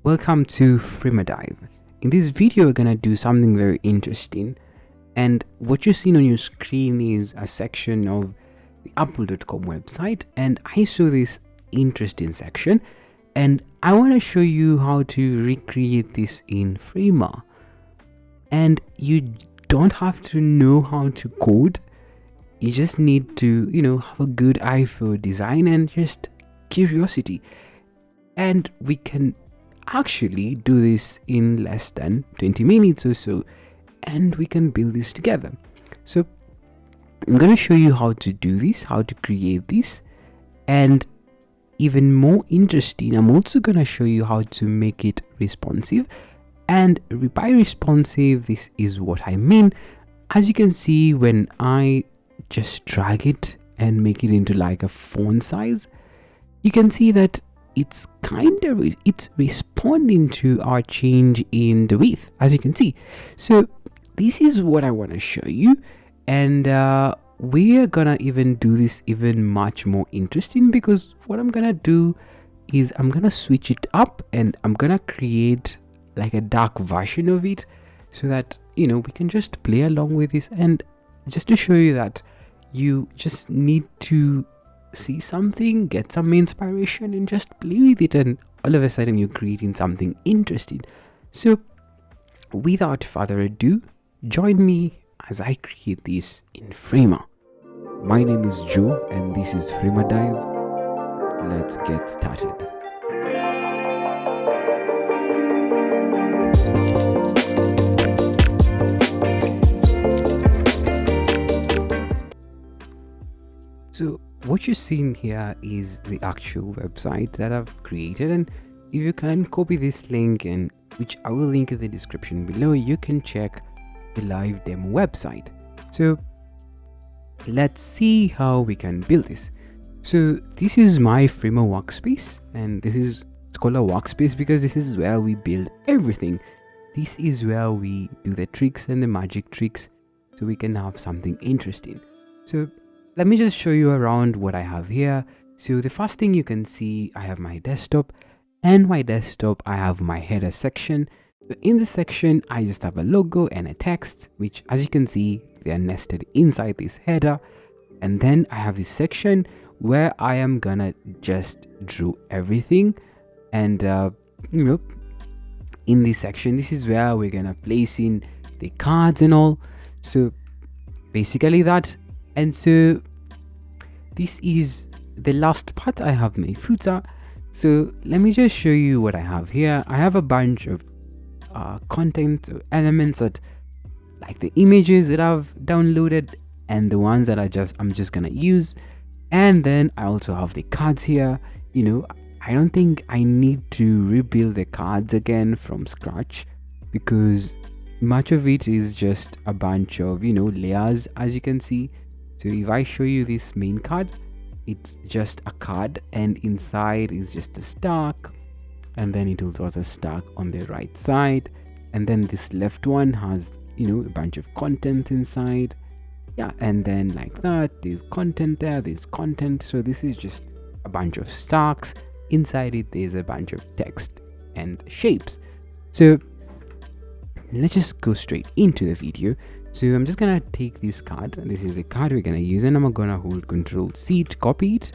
Welcome to Dive. In this video, we're gonna do something very interesting. And what you're seeing on your screen is a section of the Apple.com website. And I saw this interesting section, and I want to show you how to recreate this in Framer. And you don't have to know how to code. You just need to, have a good eye for design and just curiosity. And we can actually do this in less than 20 minutes or so, and we can build this together. So I'm going to show you how to do this, how to create this, and even more interesting, I'm also going to show you how to make it responsive. And by responsive, this is what I mean. As you can see, when I just drag it and make it into like a font size, you can see that it's responding to our change in the width, as you can see. So this is what I want to show you, and we're gonna even do this even much more interesting, because what I'm gonna do is I'm gonna switch it up and I'm gonna create like a dark version of it, so that we can just play along with this, and just to show you that you just need to see something, get some inspiration, and just play with it, and all of a sudden you're creating something interesting. So without further ado, join me as I create this in Framer. My name is Joe and this is Framer Dive. Let's get started. So what you're seeing here is the actual website that I've created, and if you can copy this link, and which I will link in the description below, you can check the live demo website. So let's see how we can build this. So this is my Framer workspace, and it's called a workspace because this is where we build everything. This is where we do the tricks and the magic tricks, so we can have something interesting. So let me just show you around what I have here. So the first thing you can see, I have my desktop, and my desktop I have my header section. So in this section I just have a logo and a text, which as you can see they are nested inside this header. And then I have this section where I am gonna just draw everything, and in this section this is where we're gonna place in the cards and all. So basically that. And so this is the last part. I have my footer. So let me just show you what I have here. I have a bunch of content elements, that like the images that I've downloaded and the ones that I'm just gonna use. And then I also have the cards here. I don't think I need to rebuild the cards again from scratch, because much of it is just a bunch of layers, as you can see. So if I show you this main card, it's just a card, and inside is just a stack, and then it also has a stack on the right side, and then this left one has a bunch of content inside, and then like that there's content there's content. So this is just a bunch of stacks. Inside it there's a bunch of text and shapes. So let's just go straight into the video. So I'm just gonna take this card. This is the card we're gonna use, and I'm gonna hold Control-C to copy it,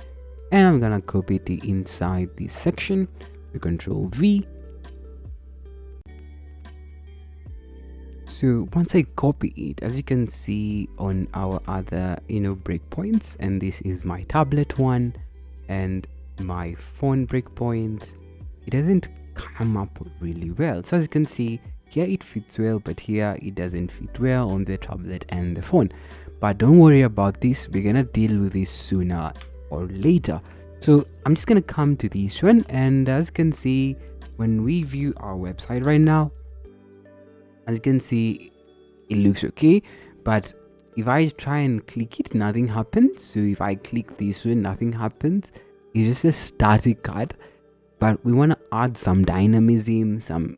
and I'm gonna copy it inside this section with Control-V. So once I copy it, as you can see on our other breakpoints, and this is my tablet one and my phone breakpoint, it doesn't come up really well. So as you can see, here it fits well, but here it doesn't fit well on the tablet and the phone. But don't worry about this, we're gonna deal with this sooner or later. So I'm just gonna come to this one, and as you can see, when we view our website right now, as you can see, it looks okay. But if I try and click it, nothing happens. So if I click this one, nothing happens. It's just a static card. But we want to add some dynamism, some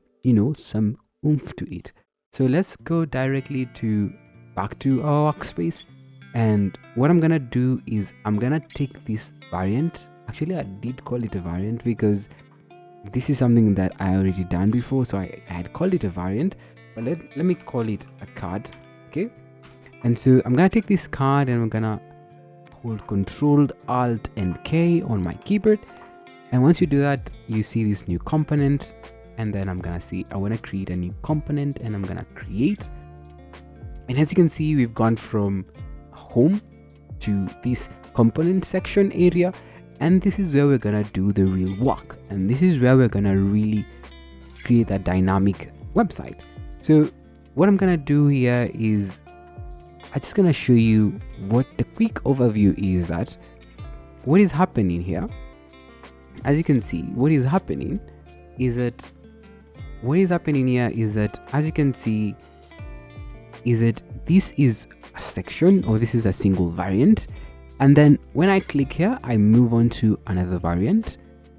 oomph to it. So let's go directly back to our workspace, and what I'm gonna do is I'm gonna take this variant. Actually, I did call it a variant because this is something that I already done before, so I had called it a variant, but let me call it a card. Okay, and so I'm gonna take this card and I'm gonna hold Control Alt and K on my keyboard, and once you do that, you see this new component, and then I'm gonna see I want to create a new component, and I'm gonna create. And as you can see, we've gone from home to this component section area, and this is where we're gonna do the real work, and this is where we're gonna really create a dynamic website. So what I'm gonna do here is I'm just gonna show you what the quick overview is. That what is happening here, as you can see, what is happening here is that, as you can see, is that this is a section, or this is a single variant, and then when I click here, I move on to another variant,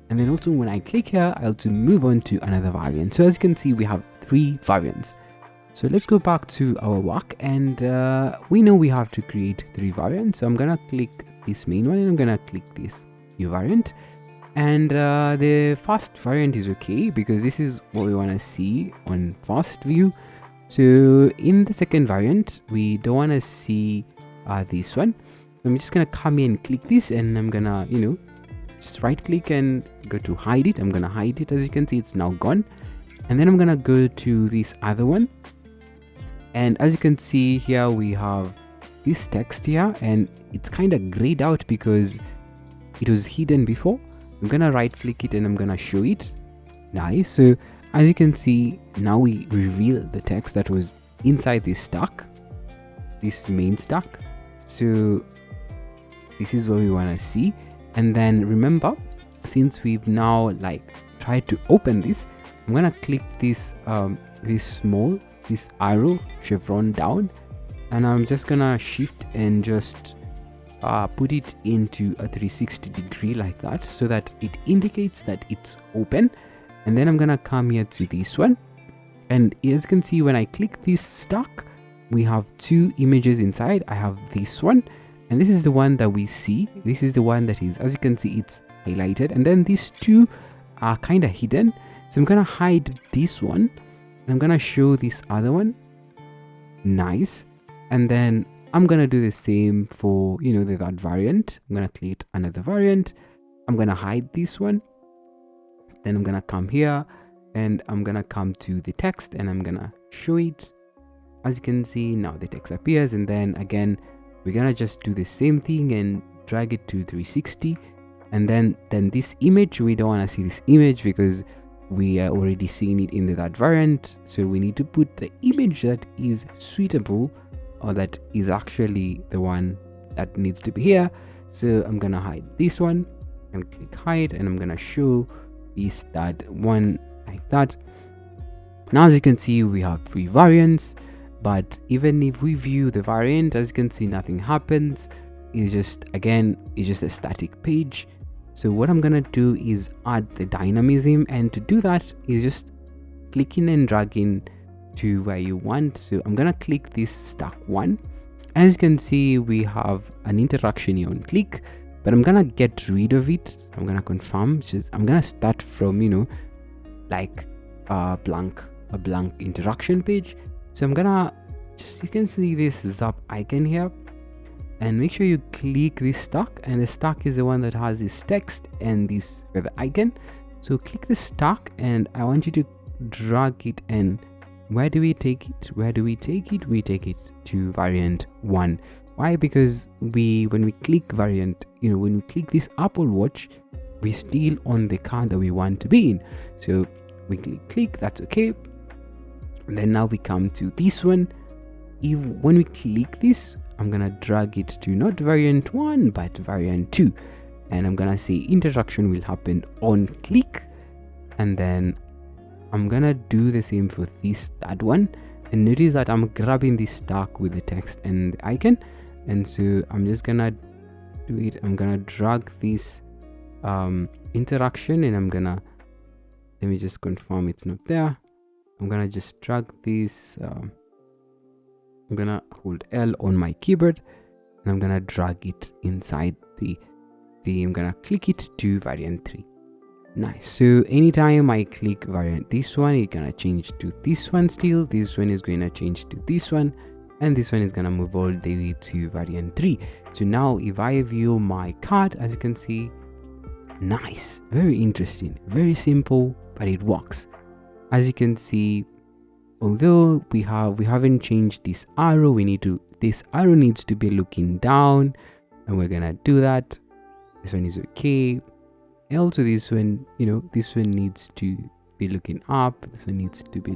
and then also when I click here, I also move on to another variant. So as you can see, we have 3 variants. So let's go back to our work, and we know we have to create 3 variants. So I'm gonna click this main one, and I'm gonna click this new variant, and the first variant is okay because this is what we want to see on first view. So in the second variant, we don't want to see this one. I'm just gonna come in and click this, and I'm gonna, just right click and go to hide it. I'm gonna hide it. As you can see, it's now gone. And then I'm gonna go to this other one, and as you can see here, we have this text here, and it's kind of grayed out because it was hidden before. I'm gonna right click it and I'm gonna show it. Nice. So as you can see, now we reveal the text that was inside this stack, this main stack. So this is what we want to see. And then remember, since we've now tried to open this, I'm gonna click this this arrow chevron down, and I'm just gonna shift and just put it into a 360 degree like that, so that it indicates that it's open. And then I'm gonna come here to this one, and as you can see, when I click this stack, we have 2 images inside. I have this one, and this is the one that we see. This is the one that is, as you can see, it's highlighted, and then these 2 are kind of hidden. So I'm gonna hide this one, and I'm gonna show this other one. Nice. And then I'm gonna do the same for that variant. I'm gonna create another variant. I'm gonna hide this one. Then I'm gonna come here, and I'm gonna come to the text, and I'm gonna show it. As you can see, now the text appears, and then again we're gonna just do the same thing and drag it to 360. And then this image, we don't want to see this image because we are already seeing it in that variant. So we need to put the image that is suitable, or that is actually the one that needs to be here. So I'm gonna hide this one and click hide, and I'm gonna show that one like that. Now as you can see, we have 3 variants, but even if we view the variant, as you can see, nothing happens. It's just a static page. So what I'm gonna do is add the dynamism, and to do that is just clicking and dragging to where you want. So I'm gonna click this stack 1. As you can see, we have an interaction here on click, but I'm gonna get rid of it. I'm gonna confirm. I'm gonna start from a blank interaction page. So I'm gonna you can see this zap icon here, and make sure you click this stack, and the stack is the one that has this text and this feather icon. So click the stack, and I want you to drag it, and where do we take it? We take it to variant 1. Why? Because when we click variant, when we click this Apple Watch, we're still on the card that we want to be in. So we click, that's okay. And then now we come to this one. When we click this, I'm gonna drag it to not variant 1 but variant 2, and I'm gonna say interaction will happen on click. And then I'm gonna do the same for this third one, and notice that I'm grabbing this stack with the text and the icon. And so I'm just gonna do it. I'm gonna drag this interaction, and let me just confirm it's not there. I'm gonna just drag this. I'm gonna hold L on my keyboard, and I'm gonna drag it inside I'm gonna click it to variant 3. Nice. So anytime I click variant this one, it's gonna change to this one still. This one is gonna change to this one, and this one is gonna move all the way to variant 3. So now if I view my card, as you can see, nice, very interesting, very simple, but it works. As you can see, although we haven't changed this arrow, this arrow needs to be looking down, and we're gonna do that. This one is okay. And also this one, this one needs to be looking up. This one needs to be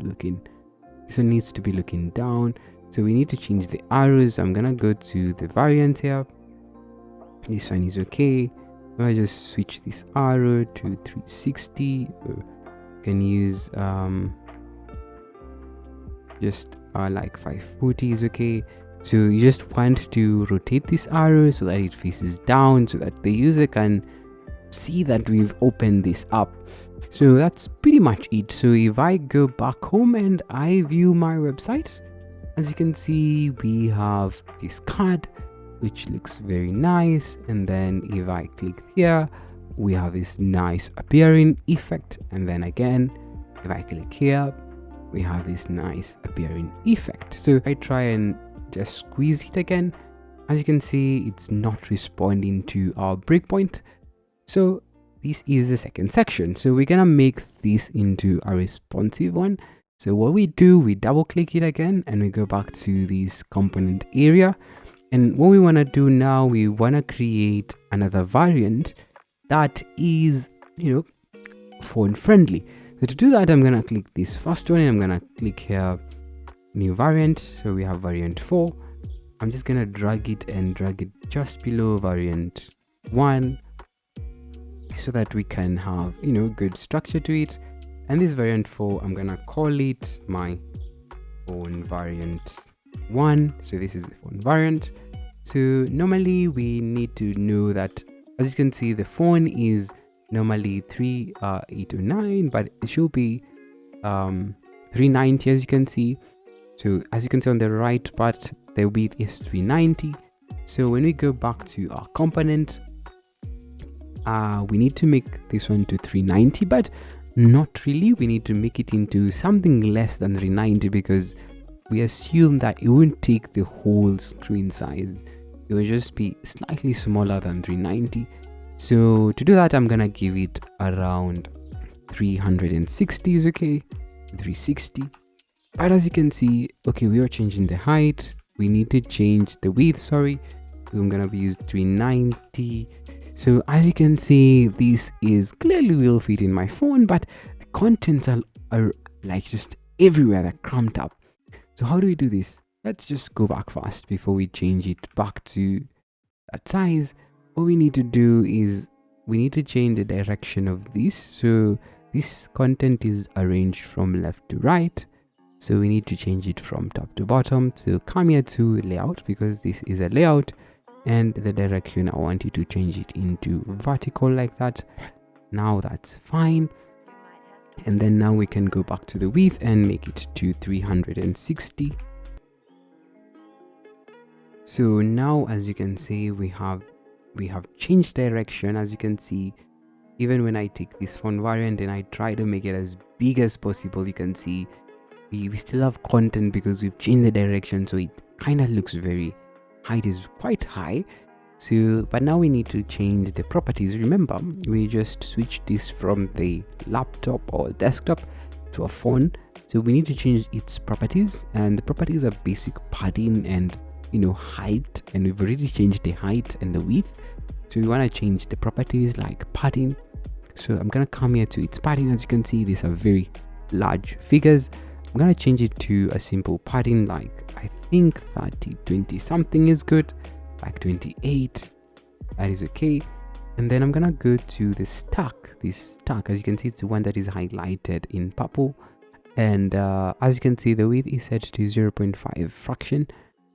looking down. So we need to change the arrows. I'm gonna go to the variant here. This one is okay. I just switch this arrow to 360. Or can use just like 540 is okay. So you just want to rotate this arrow so that it faces down, so that the user can see that we've opened this up. So that's pretty much it. So if I go back home and I view my website, as you can see, we have this card which looks very nice, and then if I click here, we have this nice appearing effect, and then again if I click here, we have this nice appearing effect. So if I try and just squeeze it again, as you can see, it's not responding to our breakpoint. So this is the second section. So we're gonna make this into a responsive one. So what we do, we double click it again and we go back to this component area. And what we want to do now, we want to create another variant that is, phone friendly. So to do that, I'm gonna click this first one and I'm gonna click here, new variant. So we have variant 4. I'm just gonna drag it just below variant 1, so that we can have good structure to it. And this variant 4, I'm gonna call it my phone variant 1. So this is the phone variant. So normally we need to know that, as you can see, the phone is normally 3809, but it should be 390, as you can see. So as you can see on the right part, the width is 390. So when we go back to our component, we need to make this one to 390, but not really. We need to make it into something less than 390 because we assume that it won't take the whole screen size. It will just be slightly smaller than 390. So to do that, I'm gonna give it around 360 is okay, 360. But as you can see, okay, we are changing the height. We need to change the width, sorry. So I'm gonna use 390. So as you can see, this is clearly will fit in my phone, but the contents are like just everywhere. They're cramped up. So how do we do this? Let's just go back fast before we change it back to that size. What we need to do is we need to change the direction of this. So this content is arranged from left to right. So we need to change it from top to bottom. So come here to layout, because this is a layout, and the direction, I want you to change it into vertical like that. Now that's fine. And then now we can go back to the width and make it to 360. So now, as you can see, we have changed direction. As you can see, even when I take this font variant and I try to make it as big as possible, you can see we still have content because we've changed the direction, so it kind of looks very, height is quite high. So but now we need to change the properties. Remember, we just switched this from the laptop or desktop to a phone, so we need to change its properties, and the properties are basic padding and height, and we've already changed the height and the width. So we want to change the properties like padding. So I'm gonna come here to its padding. As you can see, these are very large figures. I'm gonna change it to a simple padding, like I think 30, 20 something is good, like 28, that is okay. And then I'm gonna go to the stack. This stack, as you can see, it's the one that is highlighted in purple, and as you can see, the width is set to 0.5 fraction.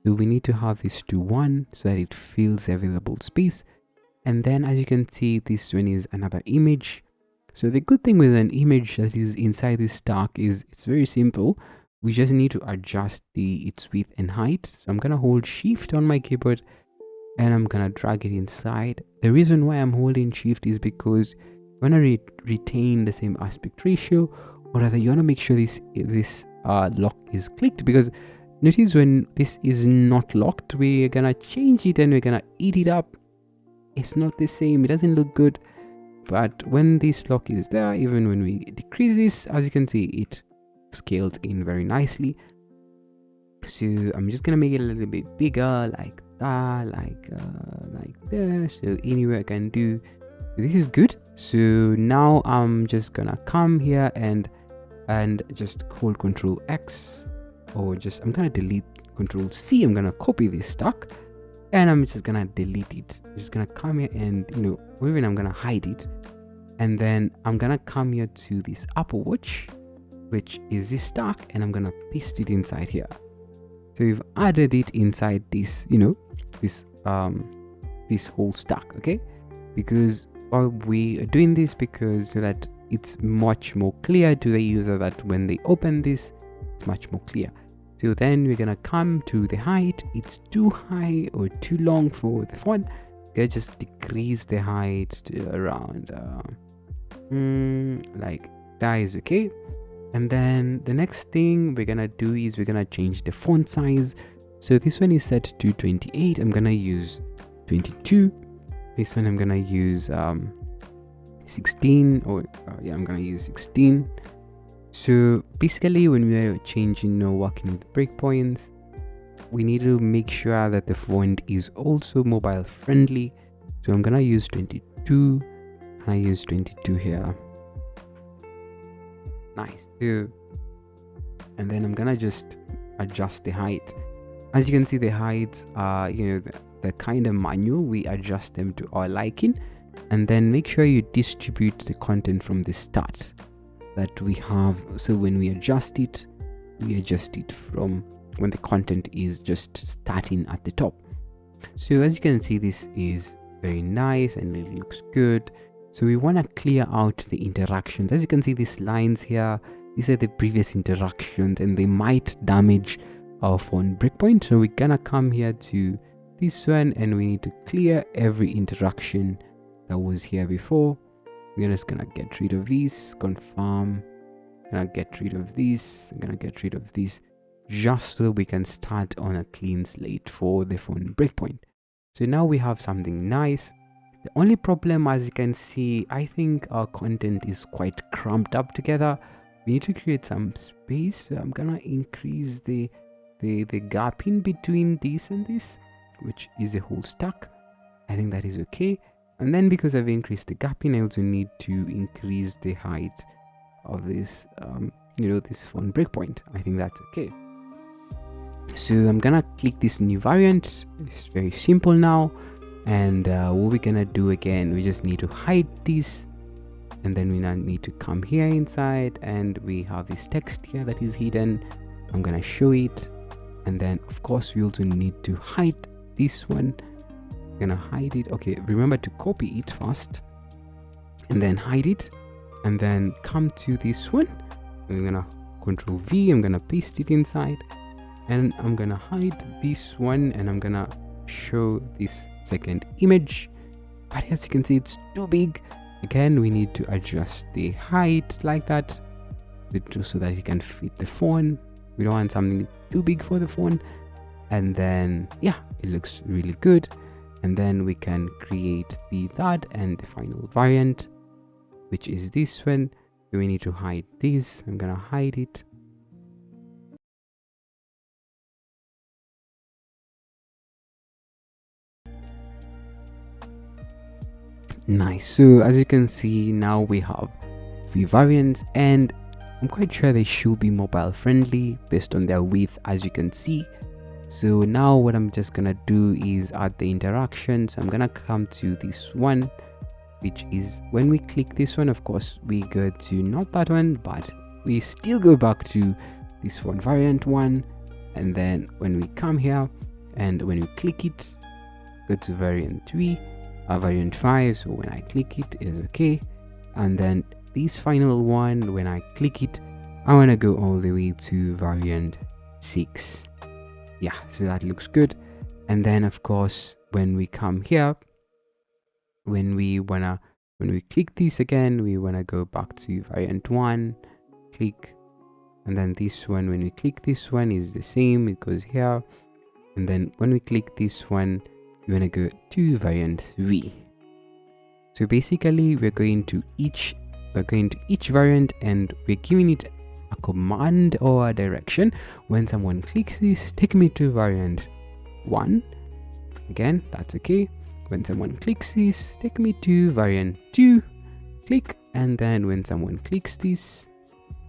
So we need to have this to 1 so that it fills the available space. And then as you can see, this one is another image. So the good thing with an image that is inside this stack is it's very simple. We just need to adjust its width and height. So I'm gonna hold shift on my keyboard and I'm gonna drag it inside. The reason why I'm holding shift is because want to retain the same aspect ratio, or rather you want to make sure this lock is clicked, because notice when this is not locked, we're gonna change it and we're gonna eat it up. It's not the same, it doesn't look good. But when this lock is there, even when we decrease this, as you can see, it scales in very nicely. So I'm just gonna make it a little bit bigger, like that, like this. So anyway I can do, this is good. So now I'm just gonna come here and just hold Control X, or just I'm gonna delete Control C. I'm gonna copy this stack and I'm just gonna delete it. I'm just gonna come here and, you know, even I'm gonna hide it, and then I'm gonna come here to this Apple Watch, which is this stack, and I'm gonna paste it inside here. So we've added it inside this, you know, this whole stack, okay? Because we are doing this because so that it's much more clear to the user, that when they open this, it's much more clear. So then we're gonna come to the height. It's too high or too long for the font. Okay, just decrease the height to around like that is okay. And then the next thing we're gonna do is we're gonna change the font size. So this one is set to 28. I'm gonna use 22. This one I'm gonna use 16, or yeah, I'm gonna use 16. So basically when we're changing or working with breakpoints, we need to make sure that the font is also mobile friendly. So I'm gonna use 22, and I use 22 here. Nice. So, and then I'm gonna just adjust the height. As you can see, the heights are, you know, the kind of manual. We adjust them to our liking, and then make sure you distribute the content from the start that we have. So when we adjust it from when the content is just starting at the top. So as you can see, this is very nice and it looks good. So we want to clear out the interactions. As you can see, these lines here, these are the previous interactions and they might damage our font breakpoint. So we're gonna come here to this one and we need to clear every interaction that was here before. We're just gonna get rid of this, confirm, gonna get rid of this, I'm gonna get rid of this, just so we can start on a clean slate for the font breakpoint. So now we have something nice. The only problem, as you can see, I think our content is quite cramped up together. We need to create some space. So I'm gonna increase the gap in between this and this, which is a whole stack. I think that is okay. And then because I've increased the gap in, I also need to increase the height of this, you know, this font breakpoint. I think that's okay. So I'm gonna click this new variant. It's very simple now. And what we're gonna do again, we just need to hide this, and then we now need to come here inside, and we have this text here that is hidden. I'm gonna show it, and then of course we also need to hide this one. I'm gonna hide it. Okay, remember to copy it first and then hide it, and then come to this one. I'm gonna Control V, I'm gonna paste it inside, and I'm gonna hide this one, and I'm gonna show this second image. But as you can see, it's too big. Again, we need to adjust the height like that, so that it can fit the font. We don't want something too big for the font. And then yeah, it looks really good. And then we can create that and the final variant, which is this one. So we need to hide this. I'm gonna hide it. Nice. So as you can see, now we have 3 variants, and I'm quite sure they should be mobile friendly based on their width, as you can see. So now what I'm just gonna do is add the interactions. I'm gonna come to this one, which is when we click this one, of course we go to not that one, but we still go back to this one, variant 1. And then when we come here and when we click it, go to variant 3, variant 5. So when I click it is okay. And then this final one, when I click it, I want to go all the way to variant 6. Yeah, so that looks good. And then of course when we come here, when we wanna When we click this again, we want to go back to variant 1, click, and then this one, when we click this one, is the same, it goes here. And then when we click this one, we want to go to variant 3. So basically we're going to each variant, and we're giving it a command or a direction. When someone clicks this, take me to variant 1. Again, that's okay. When someone clicks this, take me to variant 2, click. And then when someone clicks this,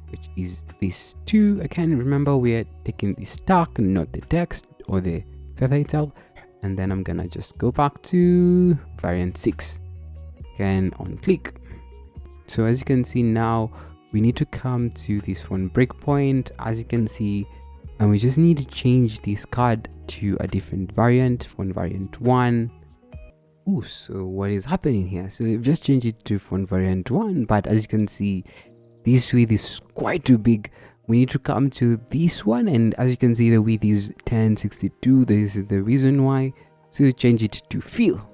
which is this 2, again, remember we're taking this tag, not the text or the feather itself. And then I'm gonna just go back to variant 6, again on click. So as you can see now, we need to come to this one breakpoint, as you can see, and we just need to change this card to a different variant, font variant 1. Oh, so what is happening here? So we've just changed it to font variant 1, but as you can see, this width is quite too big. We need to come to this one, and as you can see, the width is 1062. This is the reason why. So change it to fill.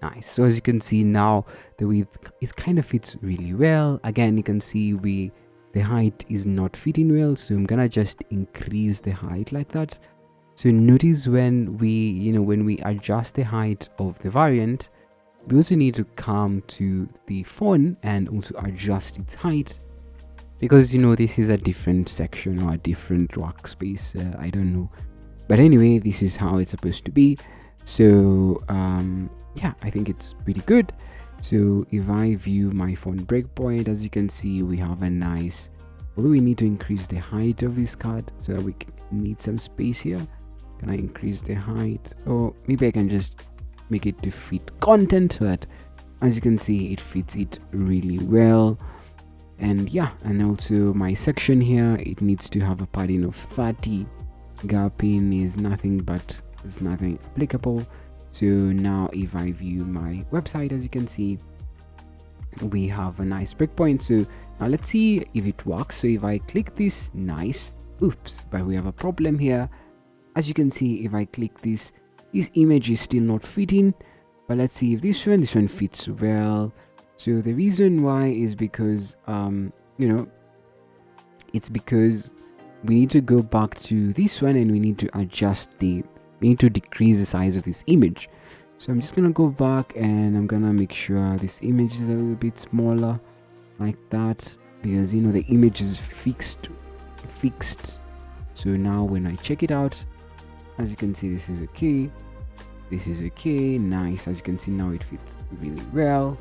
Nice. So as you can see now, the width, it kind of fits really well. Again, you can see the height is not fitting well, so I'm gonna just increase the height like that. So notice when we adjust the height of the variant, we also need to come to the font and also adjust its height, because this is a different section or a different workspace. I don't know, but anyway, this is how it's supposed to be. So yeah, I think it's pretty good. So if I view my font breakpoint, as you can see, we have a nice, although we need to increase the height of this card so that we need some space here. Can I increase the height, or maybe I can just make it to fit content so that, as you can see, it fits it really well. And yeah, and also my section here, it needs to have a padding of 30. Gapping is nothing, but it's nothing applicable. So now if I view my website, as you can see, we have a nice breakpoint. So now let's see if it works. So if I click this, nice. Oops, but we have a problem here. As you can see, if I click this image is still not fitting. But let's see if this one fits well. So the reason why is because it's because we need to go back to this one, and we need to adjust we need to decrease the size of this image. So I'm just gonna go back, and I'm gonna make sure this image is a little bit smaller like that, because the image is fixed. So now when I check it out, as you can see, this is okay, nice. As you can see now, it fits really well.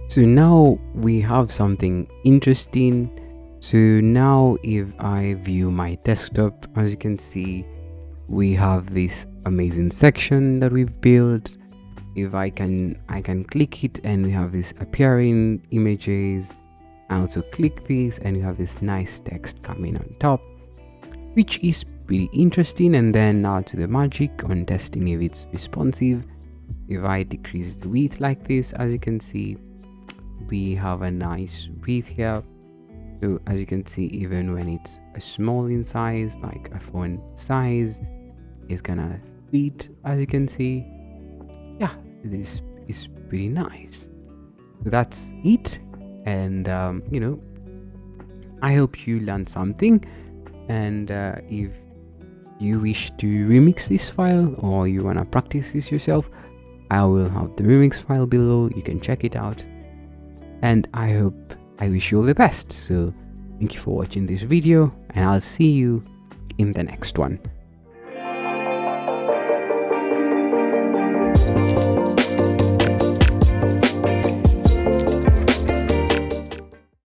So now we have something interesting. So now if I view my desktop, as you can see, we have this amazing section that we've built. If I can click it, and we have this appearing images. I also click this, and you have this nice text coming on top, which is pretty interesting. And then now to the magic on testing if it's responsive. If I decrease the width like this, as you can see, we have a nice width here. So as you can see, even when it's a small in size, like a font size, it's gonna fit. As you can see, yeah, this is pretty nice. So that's it. And I hope you learned something. And if you wish to remix this file, or you wanna practice this yourself, I will have the remix file below. You can check it out. And I wish you all the best. So thank you for watching this video, and I'll see you in the next one.